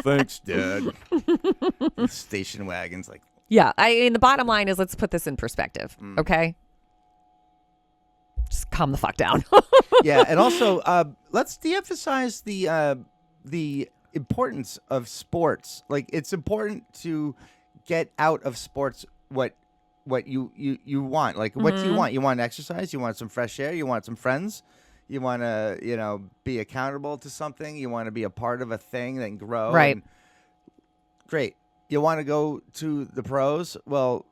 Thanks, Dad. Station wagons. Yeah, the bottom line is, let's put this in perspective, okay? Just calm the fuck down. Yeah, and also let's de-emphasize the importance of sports. Like, it's important to get out of sports what you want. Like, what do you want? You want exercise? You want some fresh air? You want some friends? You want to be accountable to something? You want to be a part of a thing and grow? Right. Great. You want to go to the pros? Well,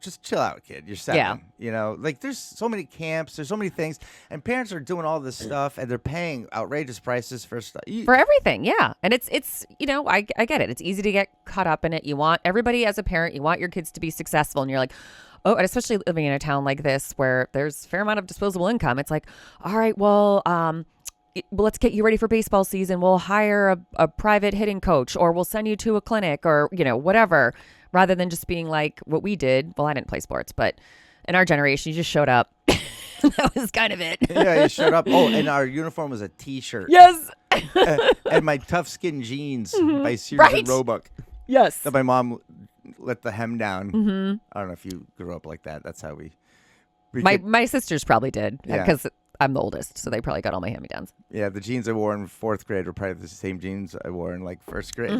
just chill out, kid. You're 7. Yeah. You know, like there's so many camps, there's so many things, and parents are doing all this stuff, and they're paying outrageous prices for stuff. For everything, yeah. And it's you know, I get it. It's easy to get caught up in it. You want everybody as a parent, you want your kids to be successful, and you're like, oh, and especially living in a town like this where there's a fair amount of disposable income. It's like, all right, well, let's get you ready for baseball season. We'll hire a private hitting coach, or we'll send you to a clinic, or, you know, whatever, rather than just being like what we did. Well, I didn't play sports, but in our generation, you just showed up. That was kind of it. Yeah, you showed up. Oh, and our uniform was a T-shirt. Yes. And my tough skin jeans by Sears and Roebuck. Yes. That my mom let the hem down. Mm-hmm. I don't know if you grew up like that. That's how we my sisters probably did, because I'm the oldest, so they probably got all my hand-me-downs. Yeah, the jeans I wore in 4th grade were probably the same jeans I wore in like 1st grade.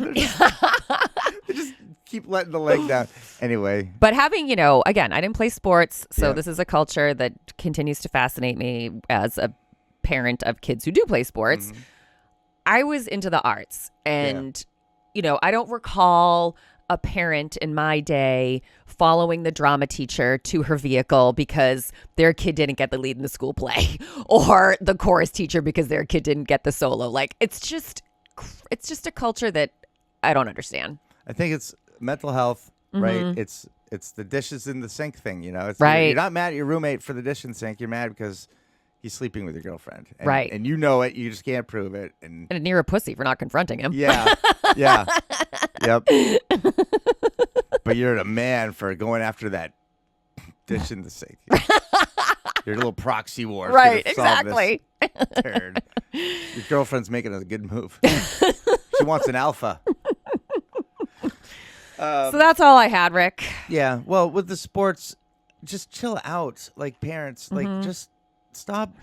They just keep letting the leg down. Anyway. But having, you know, again, I didn't play sports, so this is a culture that continues to fascinate me as a parent of kids who do play sports. Mm-hmm. I was into the arts, and, you know, I don't recall a parent in my day following the drama teacher to her vehicle because their kid didn't get the lead in the school play, or the chorus teacher because their kid didn't get the solo. Like, it's just a culture that I don't understand. I think it's mental health, right? It's the dishes in the sink thing, you know? It's right. You're not mad at your roommate for the dish in the sink. You're mad because he's sleeping with your girlfriend. And, right. And you know it. You just can't prove it. And you're a pussy for not confronting him. Yeah. Yeah. Yep. But you're a man for going after that dish in the sink. Your little proxy war. Right. Exactly. Turd. Your girlfriend's making a good move. She wants an alpha. So that's all I had, Rick. Yeah. Well, with the sports, just chill out. Like parents, like just stop.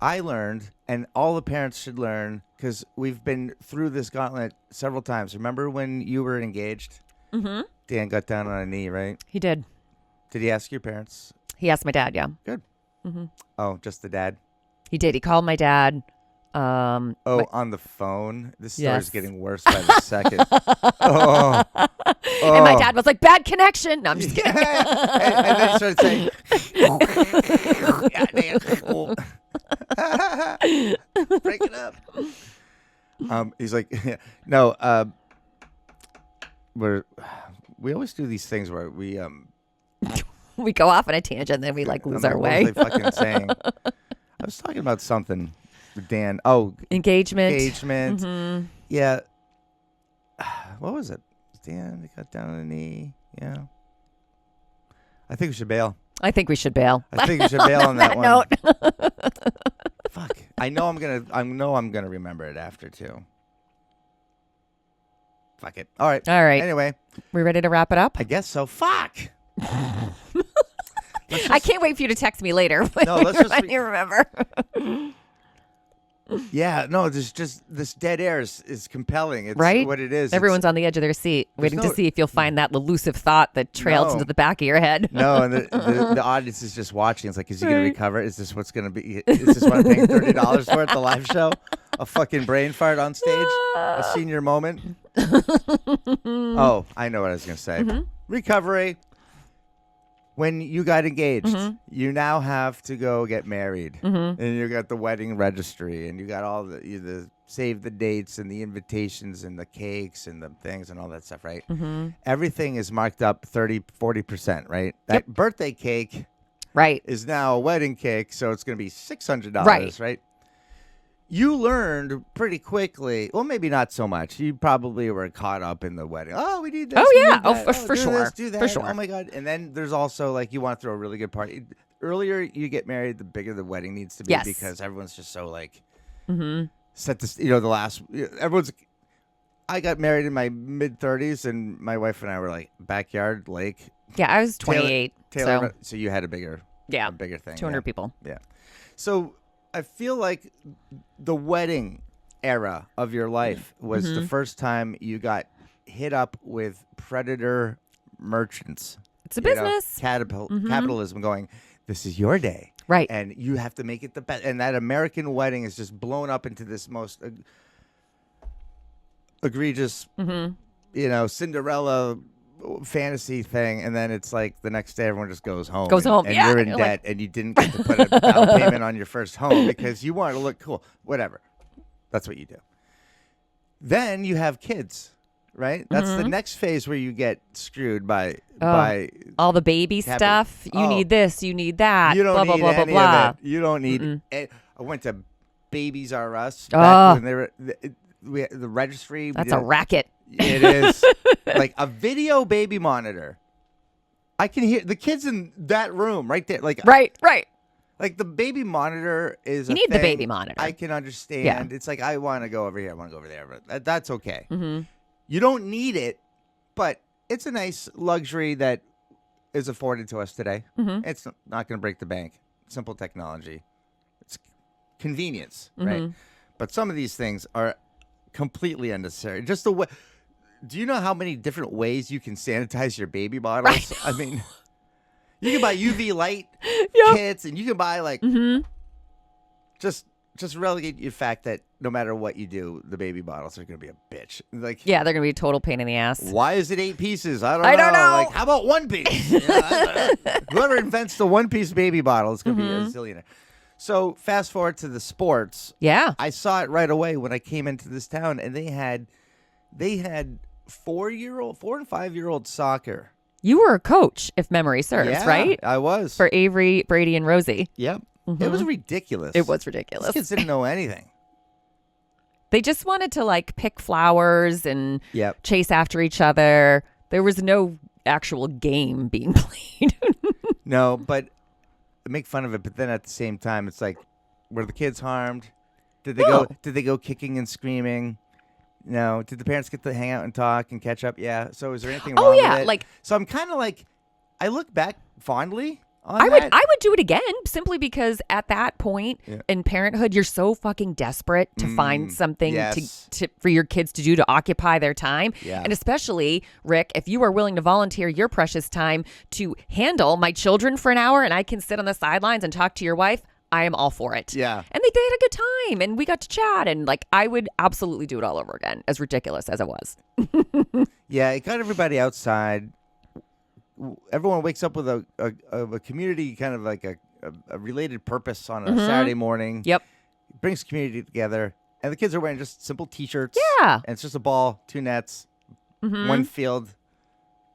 I learned, and all the parents should learn, because we've been through this gauntlet several times. Remember when you were engaged? Mm-hmm. Dan got down on a knee, right? He did. Did he ask your parents? He asked my dad, yeah. Good. Mm-hmm. Oh, just the dad? He did. He called my dad. On the phone? This story's getting worse by the second. Oh. And my dad was like, bad connection. No, I'm just kidding. And then he started saying, break it up. He's like, no, we always do these things where we we go off on a tangent, then we like lose our way. What was I fucking saying? I was talking about something. Dan. Oh, engagement. Mm-hmm. Yeah. What was it? Dan got down on a knee. Yeah. I think we should bail. I think we should bail on that one. Note. Fuck. I know I'm gonna remember it after too. Fuck it. All right. Anyway, we ready to wrap it up? I guess so. Fuck. I can't wait for you to text me later. No, let's just you remember. Yeah, no, there's just this dead air is compelling. It's right? What it is. Everyone's on the edge of their seat, waiting to see if you'll find that elusive thought that trails into the back of your head. No, and the audience is just watching. It's like, is he going to recover? Is this what's going to be? Is this what I'm paying $30 for at the live show? A fucking brain fart on stage? A senior moment? Oh, I know what I was going to say. Mm-hmm. Recovery. When you got engaged, you now have to go get married, and you got the wedding registry, and you got all the save the dates and the invitations and the cakes and the things and all that stuff, right? Mm-hmm. Everything is marked up 30-40%, right? That birthday cake, is now a wedding cake, so it's going to be $600, right? You learned pretty quickly. Well, maybe not so much. You probably were caught up in the wedding. Oh, we need this. Oh, yeah. For sure. This, do that. For sure. Oh, my God. And then there's also, like, you want to throw a really good party. Earlier you get married, the bigger the wedding needs to be, because everyone's just so, like, set this, the last, I got married in my mid-30s, and my wife and I were, like, backyard, lake. Yeah, I was 28. So you had a bigger thing. 200 people. Yeah. So I feel like the wedding era of your life was the first time you got hit up with predator merchants. It's a business. Capitalism going, this is your day. Right. And you have to make it the best. And that American wedding is just blown up into this most egregious, Cinderella fantasy thing, and then it's like the next day everyone just goes home. And yeah. you're in debt, and you didn't get to put a down payment on your first home because you wanted to look cool. Whatever. That's what you do. Then you have kids, right? That's the next phase where you get screwed by all the baby stuff. You need this, you need that. You don't blah, need blah, blah, any blah, blah. of it. You don't need. I went to Babies R Us back when they were the registry. That's a racket. It is like a video baby monitor. I can hear the kids in that room right there. Like right. Like the baby monitor is. You need the baby monitor. I can understand. Yeah. It's like I want to go over here. I want to go over there. But that's okay. Mm-hmm. You don't need it, but it's a nice luxury that is afforded to us today. Mm-hmm. It's not going to break the bank. Simple technology. It's convenience, right? But some of these things are completely unnecessary. Just the way. Do you know how many different ways you can sanitize your baby bottles? I mean, you can buy UV light kits, and you can buy like just relegate the fact that no matter what you do, the baby bottles are going to be a bitch. Like, yeah, they're going to be a total pain in the ass. Why is it 8 pieces? I don't know. Like, how about one piece? Whoever invents the one piece baby bottle is going to be a zillionaire. So fast forward to the sports. Yeah, I saw it right away when I came into this town, and they had 4 and 5-year-old soccer. you were a coach, if memory serves, right? I was. For Avery, Brady, and Rosie. Yep. It was ridiculous. It was ridiculous. These kids didn't know anything. They just wanted to like pick flowers and Yep. chase after each other. There was no actual game being played. No, but make fun of it. But then at the same time, it's like, were the kids harmed? Did they No. go? Did they go kicking and screaming? No. Did the parents get to hang out and talk and catch up? Yeah. So is there anything wrong with it? like So I'm kind of like, I look back fondly on I that. would do it again simply because at that point in parenthood you're so fucking desperate to find something yes. to for your kids to do to occupy their time. Yeah. And especially, Rick, if you are willing to volunteer your precious time to handle my children for an hour and I can sit on the sidelines and talk to your wife, I am all for it. Yeah. And they had a good time and we got to chat and like I would absolutely do it all over again, as ridiculous as it was. Yeah, it got everybody outside. Everyone wakes up with a community kind of like a related purpose on a Saturday morning. Yep. It brings community together. And the kids are wearing just simple T-shirts. Yeah. And it's just a ball, 2 nets, one field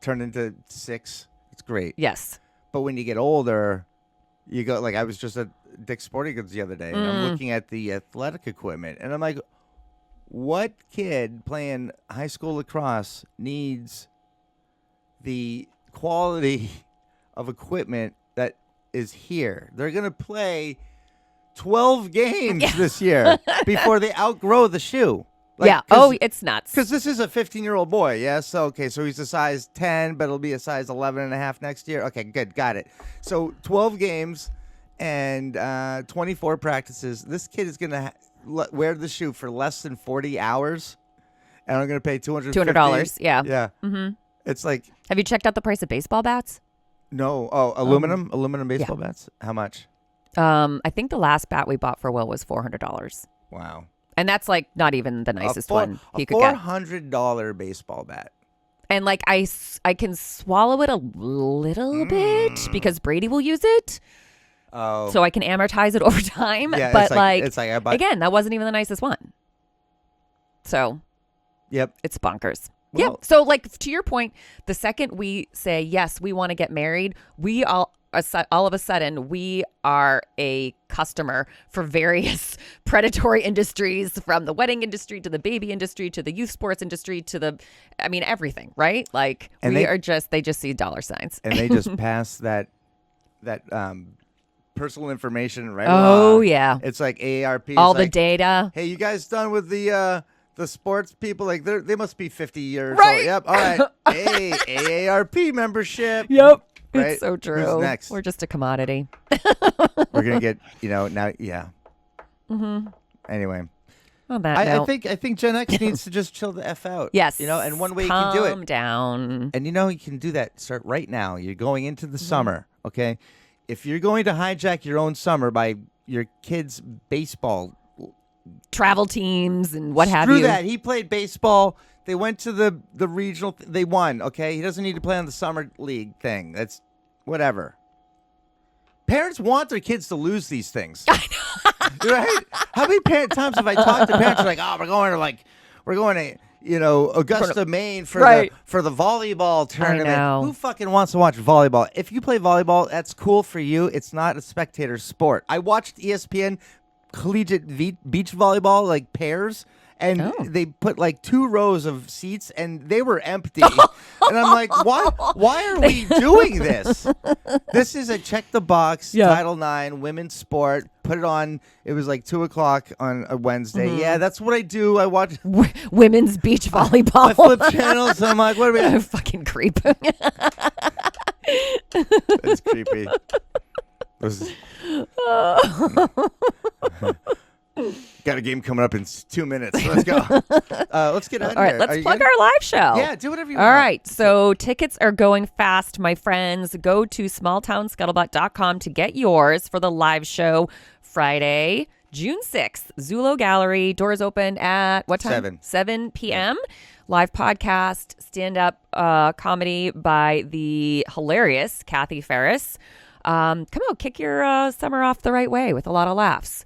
turned into 6. It's great. Yes. But when you get older, you go, like I was just at Dick's Sporting Goods the other day, and I'm looking at the athletic equipment, and I'm like, what kid playing high school lacrosse needs the quality of equipment that is here? They're going to play 12 games this year before they outgrow the shoe. Like, yeah. Oh, it's nuts. Because this is a 15-year-old boy, yes? Okay, so he's a size 10, but it'll be a size 11 and a half next year. Okay, good, got it. So 12 games and 24 practices. This kid is going to wear the shoe for less than 40 hours, and I'm going to pay $200. Yeah. Yeah. Mm-hmm. It's like... Have you checked out the price of baseball bats? No. Oh, aluminum baseball bats? How much? I think the last bat we bought for Will was $400. Wow. And that's like not even the nicest one he could get. $400 baseball bat. And like I can swallow it a little bit because Brady will use it. Oh. So I can amortize it over time. Yeah, but it's like I bought... again, that wasn't even the nicest one. So Yep. it's bonkers. Well, yeah. So like to your point, the second we say, yes, we want to get married, we all of a sudden we are a customer for various predatory industries, from the wedding industry to the baby industry to the youth sports industry to everything, right? Like and they just see dollar signs. And they just pass that personal information right Oh along. yeah. It's like AARP. All the data. Hey, you guys done with the sports people? Like they must be 50 years right. old. Yep. All right. Hey, AARP membership. Yep. Right? It's so true. Who's next? We're just a commodity. We're gonna get now. Yeah. Mm-hmm. Anyway. On that note. I think Gen X needs to just chill the F out. Yes. And one way you can do it. Calm down. And you can do that. Start right now. You're going into the summer. Okay. If you're going to hijack your own summer by your kids' baseball travel teams and what have Screw you. that. He played baseball. They went to the regional. They won, okay? He doesn't need to play on the summer league thing. That's whatever. Parents want their kids to lose these things. I know. Right? How many times have I talked to parents like, oh, we're going to Augusta, Maine for the volleyball tournament. I know. Who fucking wants to watch volleyball? If you play volleyball, that's cool for you. It's not a spectator sport. I watched ESPN collegiate beach volleyball, like pairs, and they put like 2 rows of seats, and they were empty. And I'm like, why are we doing this? This is a check the box Title IX women's sport. Put it on. It was like 2:00 on a Wednesday. Mm-hmm. Yeah, that's what I do. I watch women's beach volleyball. I flip channels. And I'm like, what are we? Fucking creep. That's creepy. Got a game coming up in 2 minutes. Let's go. Let's get out of here. All right, let's plug our live show. Yeah, do whatever you want. All right, so tickets are going fast, my friends. Go to smalltownscuttlebutt.com to get yours for the live show Friday, June 6th. Zulo Gallery. Doors open at what time? 7 p.m. Live podcast, stand-up comedy by the hilarious Kathy Ferris. Come out, kick your summer off the right way with a lot of laughs.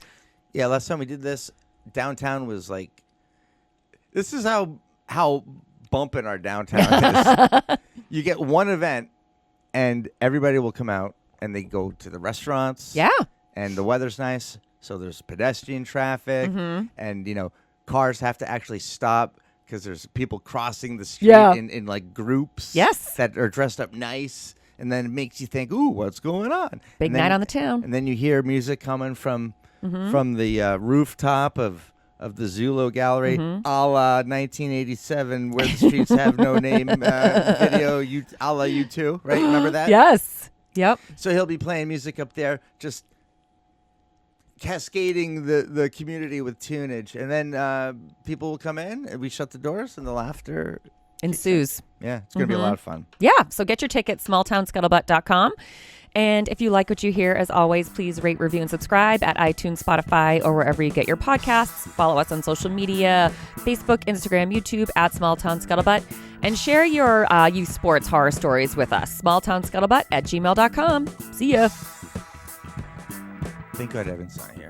Yeah, last time we did this, downtown was like, this is how bumping our downtown is. You get one event, and everybody will come out, and they go to the restaurants. Yeah. And the weather's nice, so there's pedestrian traffic, and, cars have to actually stop because there's people crossing the street in like groups that are dressed up nice, and then it makes you think, ooh, what's going on? Big night on the town. And then you hear music coming from the rooftop of the Zulo Gallery, a la 1987, where the streets have no name video, a la U2, right? Remember that? Yes. Yep. So he'll be playing music up there, just cascading the community with tunage. And then people will come in, and we shut the doors, and the laughter ensues. Yeah, it's going to be a lot of fun. Yeah, so get your tickets, smalltownscuttlebutt.com. And if you like what you hear, as always, please rate, review, and subscribe at iTunes, Spotify, or wherever you get your podcasts. Follow us on social media, Facebook, Instagram, YouTube, at Small Town Scuttlebutt. And share your youth sports horror stories with us. smalltownscuttlebutt@gmail.com. See ya. Thank God Evan's not here.